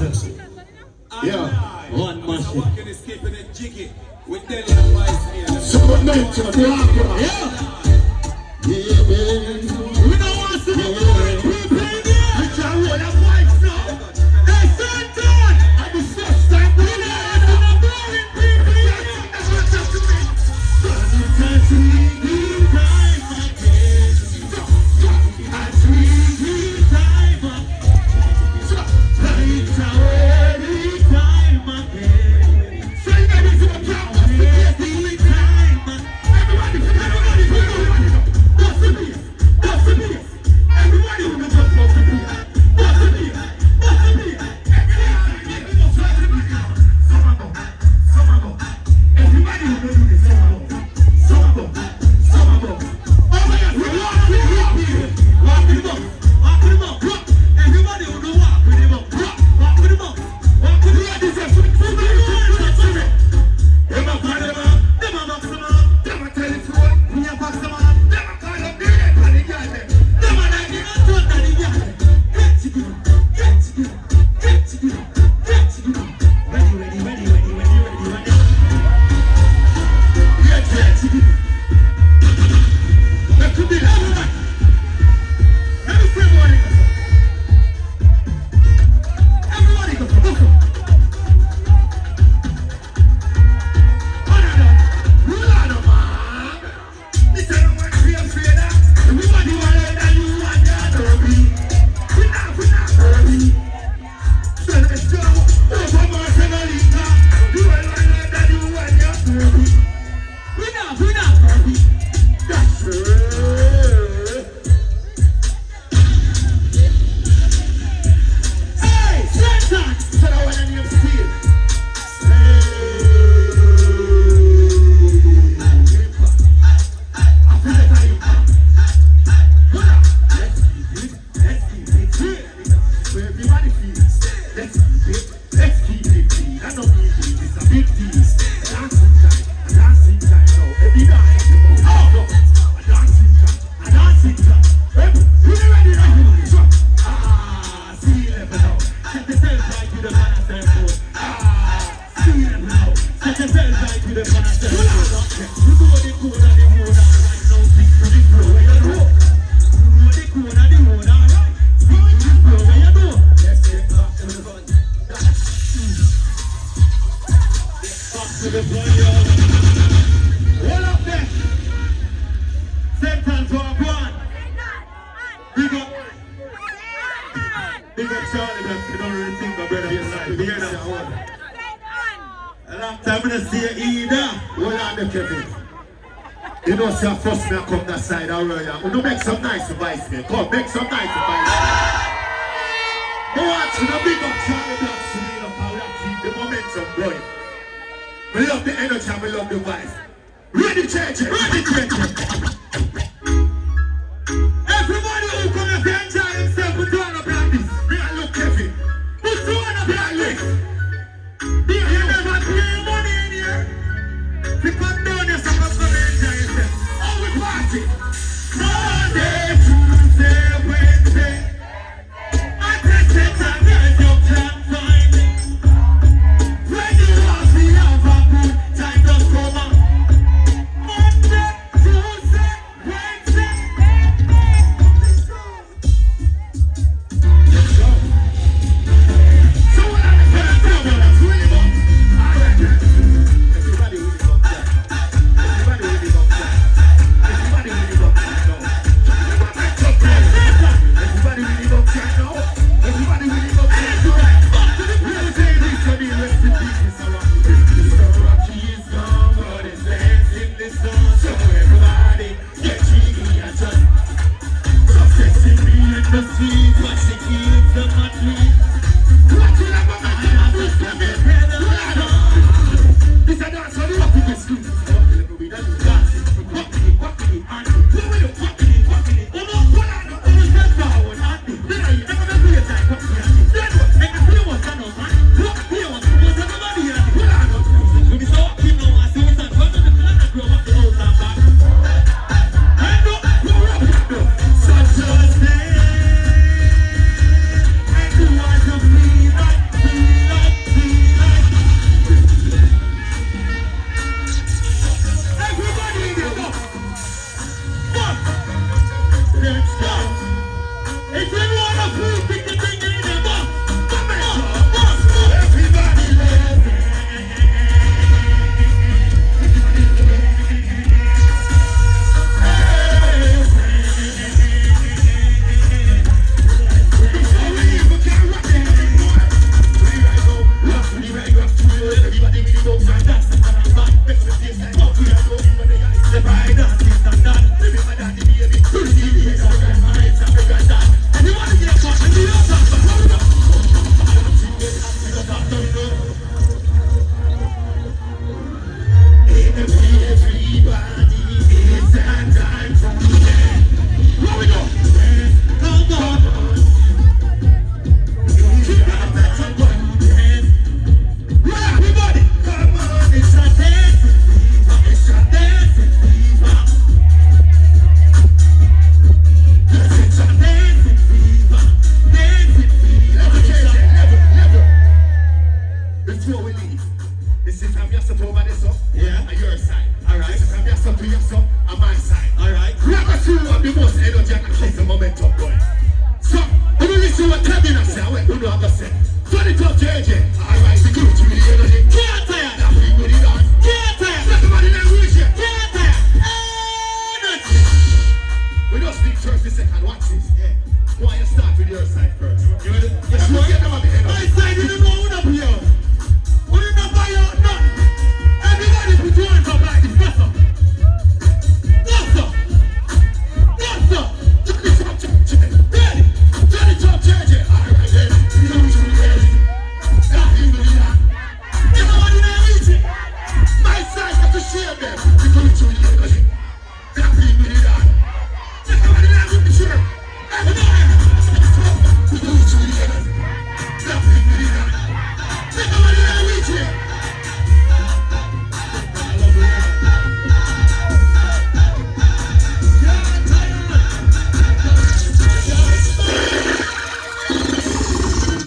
Yeah. One machine. Super nature, yeah. Yeah, man. We don't want to see the we can roll a voice now. Hey, Satan! I'm the first time we know the boring people. You know, see, first me come that side of the road. We make some nice advice, man. Come, make some nice advice. But watch, you know, big up Charlie Black, Serena, how that keep the momentum going. We love the energy and we love the vibes. Ready, change it, ready, change it. Everybody who come here to enjoy himself, put on up like this. Me and look heavy. Put on up like this. You never pay your money in here. You come down here, so come enjoy yourself. Oh, we party. Monday, Tuesday, Wednesday. I take it and then you can find it. When you want to have a good time, just come on. Monday, Tuesday. yes over this up. Yeah. On your side. Alright. So from yes up to yes up on my side. Alright. Grab a two of the most energy and keep the momentum going. So, I'm going to listen to what Kevin has said. I went, who do I have to say? Turn it up, JJ.